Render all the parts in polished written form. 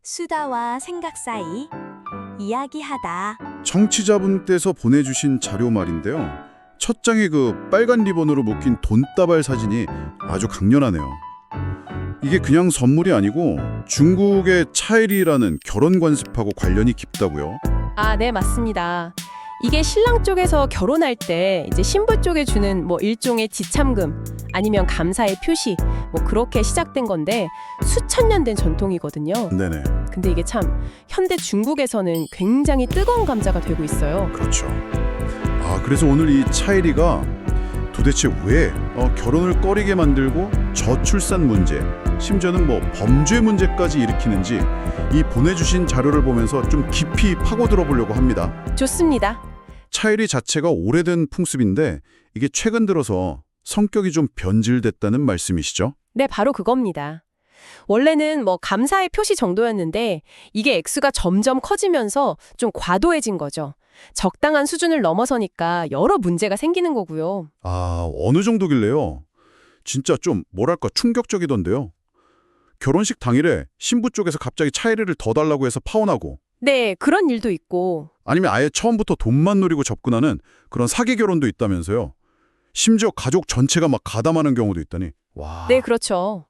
수다와 생각 사이 이야기하다. 청취자분께서 보내주신 자료 말인데요. 첫 장에 그 빨간 리본으로 묶인 돈다발 사진이 아주 강렬하네요. 이게 그냥 선물이 아니고 중국의 차일이라는 결혼 관습하고 관련이 깊다고요. 아, 네, 맞습니다. 이게 신랑 쪽에서 결혼할 때 이제 신부 쪽에 주는 뭐 일종의 지참금 아니면 감사의 표시 뭐 그렇게 시작된 건데 수천 년 된 전통이거든요. 네네. 근데 이게 참 현대 중국에서는 굉장히 뜨거운 감자가 되고 있어요. 그렇죠. 그래서 오늘 이 차일이가 도대체 왜 결혼을 꺼리게 만들고 저출산 문제, 심지어는 뭐 범죄 문제까지 일으키는지 이 보내주신 자료를 보면서 좀 깊이 파고들어 보려고 합니다. 좋습니다. 차일이 자체가 오래된 풍습인데 이게 최근 들어서 성격이 좀 변질됐다는 말씀이시죠? 네, 바로 그겁니다. 원래는 뭐 감사의 표시 정도였는데 이게 액수가 점점 커지면서 좀 과도해진 거죠. 적당한 수준을 넘어서니까 여러 문제가 생기는 거고요. 어느 정도길래요? 진짜 좀 뭐랄까 충격적이던데요. 결혼식 당일에 신부 쪽에서 갑자기 차일이를 더 달라고 해서 파혼하고 네, 그런 일도 있고. 아니면 아예 처음부터 돈만 노리고 접근하는 그런 사기 결혼도 있다면서요. 심지어 가족 전체가 막 가담하는 경우도 있다니. 와. 네, 그렇죠.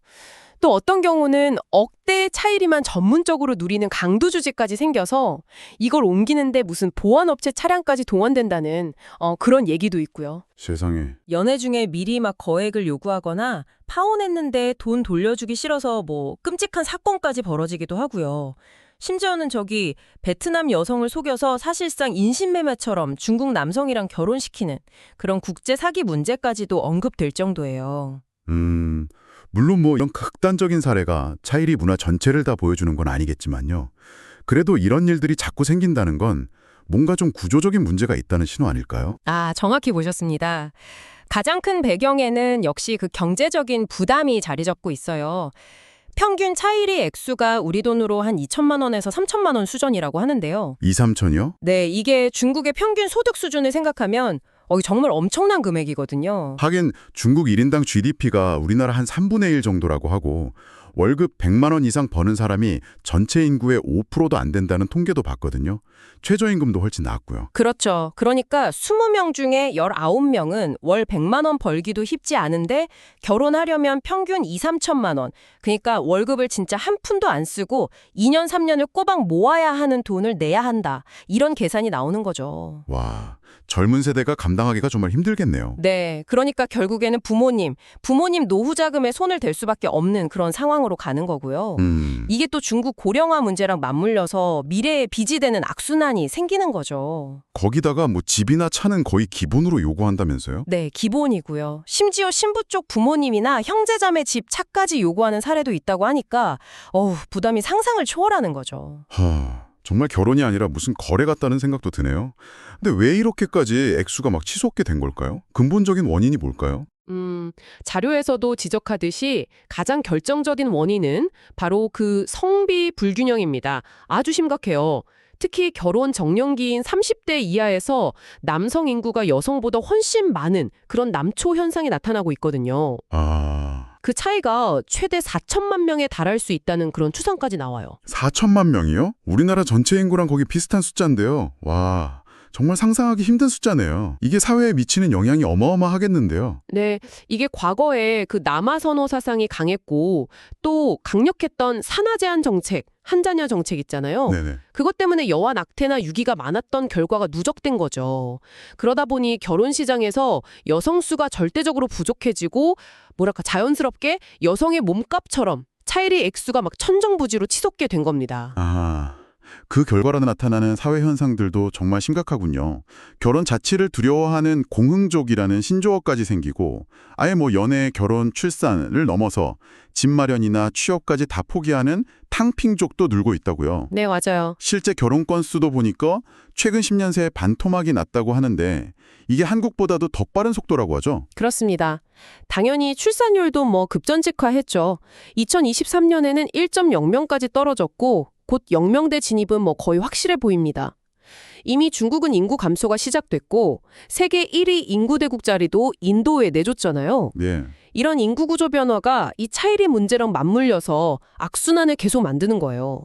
또 어떤 경우는 억대의 차일이만 전문적으로 누리는 강도주지까지 생겨서 이걸 옮기는데 무슨 보안업체 차량까지 동원된다는 그런 얘기도 있고요. 세상에. 연애 중에 미리 막 거액을 요구하거나 파혼했는데 돈 돌려주기 싫어서 뭐 끔찍한 사건까지 벌어지기도 하고요. 심지어는 베트남 여성을 속여서 사실상 인신매매처럼 중국 남성이랑 결혼시키는 그런 국제 사기 문제까지도 언급될 정도예요. 물론 뭐 이런 극단적인 사례가 차일이 문화 전체를 다 보여주는 건 아니겠지만요. 그래도 이런 일들이 자꾸 생긴다는 건 뭔가 좀 구조적인 문제가 있다는 신호 아닐까요? 아, 정확히 보셨습니다. 가장 큰 배경에는 역시 그 경제적인 부담이 자리 잡고 있어요. 평균 차일이 액수가 우리 돈으로 한 2천만 원에서 3천만 원 수준이라고 하는데요. 2, 3천이요? 네, 이게 중국의 평균 소득 수준을 생각하면 정말 엄청난 금액이거든요. 하긴 중국 1인당 GDP가 우리나라 한 3분의 1 정도라고 하고 월급 100만 원 이상 버는 사람이 전체 인구의 5%도 안 된다는 통계도 봤거든요. 최저임금도 훨씬 낮고요. 그렇죠. 그러니까 20명 중에 19명은 월 100만 원 벌기도 쉽지 않은데 결혼하려면 평균 2, 3천만 원. 그러니까 월급을 진짜 한 푼도 안 쓰고 2년, 3년을 꼬박 모아야 하는 돈을 내야 한다. 이런 계산이 나오는 거죠. 와, 젊은 세대가 감당하기가 정말 힘들겠네요. 네, 그러니까 결국에는 부모님 노후 자금에 손을 댈 수밖에 없는 그런 상황으로 가는 거고요. 이게 또 중국 고령화 문제랑 맞물려서 미래에 빚이 되는 악순환이 생기는 거죠. 거기다가 뭐 집이나 차는 거의 기본으로 요구한다면서요? 네, 기본이고요. 심지어 신부 쪽 부모님이나 형제자매 집 차까지 요구하는 사례도 있다고 하니까 부담이 상상을 초월하는 거죠. 정말 결혼이 아니라 무슨 거래 같다는 생각도 드네요. 근데 왜 이렇게까지 액수가 막 치솟게 된 걸까요? 근본적인 원인이 뭘까요? 자료에서도 지적하듯이 가장 결정적인 원인은 바로 그 성비 불균형입니다. 아주 심각해요. 특히 결혼 정년기인 30대 이하에서 남성 인구가 여성보다 훨씬 많은 그런 남초 현상이 나타나고 있거든요. 그 차이가 최대 4천만 명에 달할 수 있다는 그런 추산까지 나와요. 4천만 명이요? 우리나라 전체 인구랑 거의 비슷한 숫자인데요. 와, 정말 상상하기 힘든 숫자네요. 이게 사회에 미치는 영향이 어마어마하겠는데요. 네, 이게 과거에 그 남아선호 사상이 강했고 또 강력했던 산하 제한 정책, 한자녀 정책 있잖아요. 네네. 그것 때문에 여아 낙태나 유기가 많았던 결과가 누적된 거죠. 그러다 보니 결혼 시장에서 여성 수가 절대적으로 부족해지고 자연스럽게 여성의 몸값처럼 차일이 액수가 막 천정부지로 치솟게 된 겁니다. 그 결과로 나타나는 사회 현상들도 정말 심각하군요. 결혼 자체를 두려워하는 공흥족이라는 신조어까지 생기고 아예 뭐 연애, 결혼, 출산을 넘어서 집 마련이나 취업까지 다 포기하는 탕핑족도 늘고 있다고요. 네, 맞아요. 실제 결혼 건수도 보니까 최근 10년 새에 반토막이 났다고 하는데 이게 한국보다도 더 빠른 속도라고 하죠? 그렇습니다. 당연히 출산율도 급전직하했죠. 2023년에는 1.0명까지 떨어졌고 곧 0명대 진입은 거의 확실해 보입니다. 이미 중국은 인구 감소가 시작됐고 세계 1위 인구 대국 자리도 인도에 내줬잖아요. 네. 이런 인구 구조 변화가 이 차이리 문제랑 맞물려서 악순환을 계속 만드는 거예요.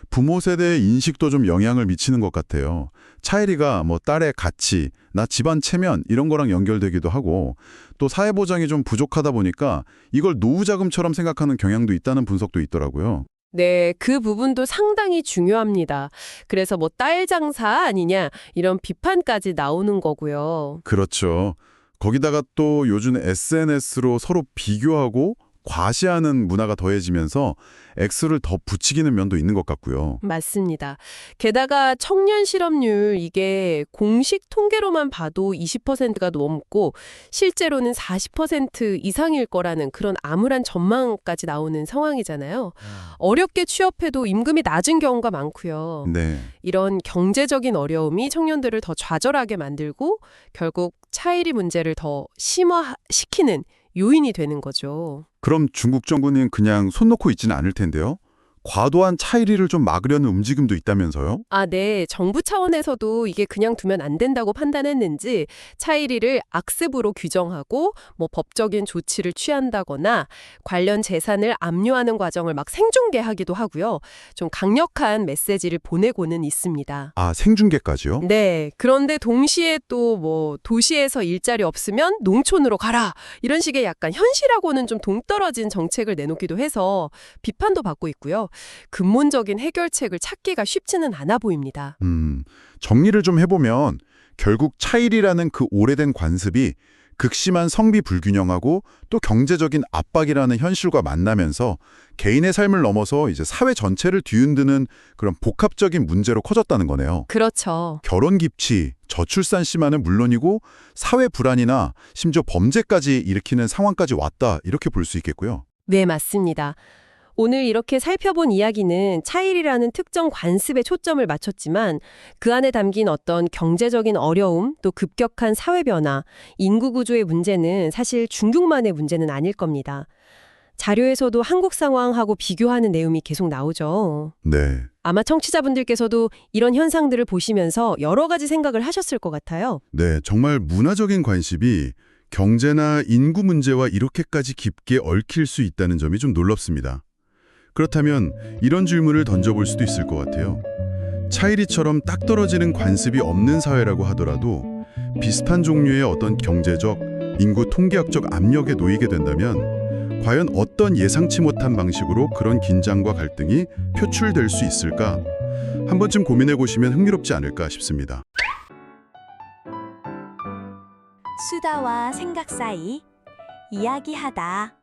부모 세대의 인식도 좀 영향을 미치는 것 같아요. 차이리가 뭐 딸의 가치, 나 집안 체면 이런 거랑 연결되기도 하고 또 사회보장이 좀 부족하다 보니까 이걸 노후자금처럼 생각하는 경향도 있다는 분석도 있더라고요. 네, 그 부분도 상당히 중요합니다. 그래서 뭐 딸 장사 아니냐 이런 비판까지 나오는 거고요. 그렇죠. 거기다가 또 요즘 SNS로 서로 비교하고 과시하는 문화가 더해지면서 X를 더 부추기는 면도 있는 것 같고요. 맞습니다. 게다가 청년 실업률 이게 공식 통계로만 봐도 20%가 넘고 실제로는 40% 이상일 거라는 그런 암울한 전망까지 나오는 상황이잖아요. 어렵게 취업해도 임금이 낮은 경우가 많고요. 네. 이런 경제적인 어려움이 청년들을 더 좌절하게 만들고 결국 차이리 문제를 더 심화시키는 요인이 되는 거죠. 그럼 중국 정부는 그냥 손 놓고 있지는 않을 텐데요. 과도한 차이리를 좀 막으려는 움직임도 있다면서요? 아, 네. 정부 차원에서도 이게 그냥 두면 안 된다고 판단했는지 차이리를 악습으로 규정하고 뭐 법적인 조치를 취한다거나 관련 재산을 압류하는 과정을 막 생중계하기도 하고요. 좀 강력한 메시지를 보내고는 있습니다. 아, 생중계까지요? 네. 그런데 동시에 또 뭐 도시에서 일자리 없으면 농촌으로 가라. 이런 식의 약간 현실하고는 좀 동떨어진 정책을 내놓기도 해서 비판도 받고 있고요. 근본적인 해결책을 찾기가 쉽지는 않아 보입니다. 정리를 좀 해보면 결국 차일이라는 그 오래된 관습이 극심한 성비 불균형하고 또 경제적인 압박이라는 현실과 만나면서 개인의 삶을 넘어서 이제 사회 전체를 뒤흔드는 그런 복합적인 문제로 커졌다는 거네요. 그렇죠. 결혼 기피, 저출산 심화는 물론이고 사회 불안이나 심지어 범죄까지 일으키는 상황까지 왔다 이렇게 볼 수 있겠고요. 네, 맞습니다. 오늘 이렇게 살펴본 이야기는 차일이라는 특정 관습에 초점을 맞췄지만 그 안에 담긴 어떤 경제적인 어려움, 또 급격한 사회 변화, 인구 구조의 문제는 사실 중국만의 문제는 아닐 겁니다. 자료에서도 한국 상황하고 비교하는 내용이 계속 나오죠. 네. 아마 청취자분들께서도 이런 현상들을 보시면서 여러 가지 생각을 하셨을 것 같아요. 네, 정말 문화적인 관습이 경제나 인구 문제와 이렇게까지 깊게 얽힐 수 있다는 점이 좀 놀랍습니다. 그렇다면 이런 질문을 던져볼 수도 있을 것 같아요. 차이리처럼 딱 떨어지는 관습이 없는 사회라고 하더라도 비슷한 종류의 어떤 경제적, 인구 통계학적 압력에 놓이게 된다면 과연 어떤 예상치 못한 방식으로 그런 긴장과 갈등이 표출될 수 있을까? 한 번쯤 고민해 보시면 흥미롭지 않을까 싶습니다. 수다와 생각 사이 이야기하다.